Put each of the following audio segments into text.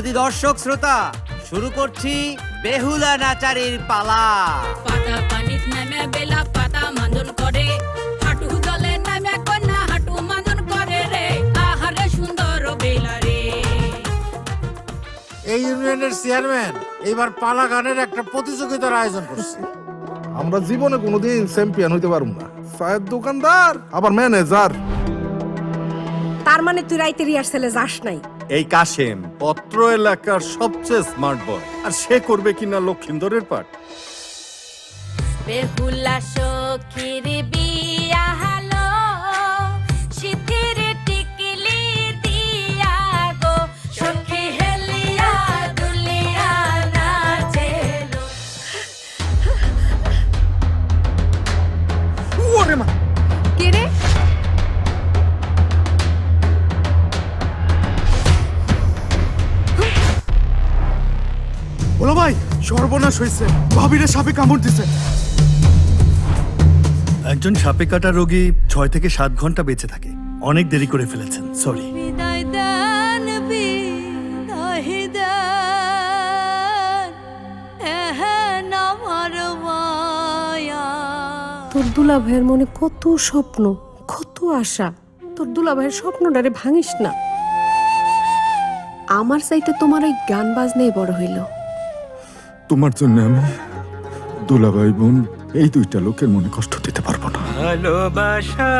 শুধু দর্শক শ্রোতা, শুরু করছি বেহুলা নাচারির পালা। পাতা পানিত নামে বেলা পাতা মান্দন করে, হাঁটু জলে নামে কন্যা হাঁটু মান্দন করে রে, আহারে সুন্দর বেলা রে। এই ইউনিয়নের চেয়ারম্যান এবার পালা গানের একটা প্রতিযোগিতার আয়োজন করছে। আমরা জীবনে কোনোদিন চ্যাম্পিয়ন হইতে পারবো না। চায়ের দোকানদার আবার ম্যানেজার। তার মানে তুই রাইতে রিহার্সেলে যাস নাই? এই কাশেম পত্র এলাকার সবচেয়ে স্মার্ট বয়, আর সে করবে কিনা লক্ষিন্দরের পাঠ। বেহুলা সখীর বিয়া হলো, সিথির টিকলি দিয়া গো, সখী হেলিয়া দুলিয়া নাচেলো। কে রে? বলো ভাই, সর্বনাশ হয়েছে, ভাবিরে সাপে কামড় দিছে। একজন সাপে কাটা রোগী 6 থেকে 7 ঘন্টা বেঁচে থাকে। অনেক দেরি করে ফেলেছেন, সরি। বিদায় দেন বিদায় দেন, এহেন আমার মায়া। তোর দুলা ভাইয়ের মনে কত স্বপ্ন, কত আশা। তোর দুলা ভাইয়ের স্বপ্নটারে ভাঙিস না। আমার চাইতে তোমার ওই গান বাজনাই বড় হইল। তোমার জন্য আমি, দুলাভাই বোন, এই দুইটা লোকের মনে কষ্ট দিতে পারবো না। ভালোবাসা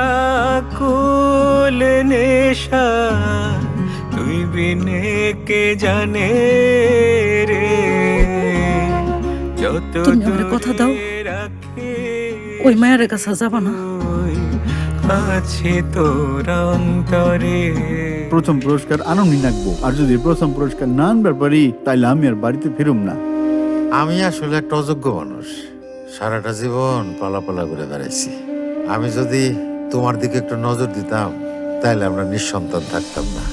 কুল নেশা, তুই বিনে কে জানে রে। যত তুমি আমারে কথা দাও, ওই মায়ের কাছে যাবা না? আছে তোর অন্তরে। প্রথম পুরস্কার আনন্দ রাখবো, আর যদি প্রথম পুরস্কার না আনবার পারি তাইলে আমি আর বাড়িতে ফিরুম না। আমি আসলে একটা অযোগ্য মানুষ, সারাটা জীবন পালাপালা করে বেড়াইছি। আমি যদি তোমার দিকে একটু নজর দিতাম তাহলে আমরা নিঃসন্তান থাকতাম না।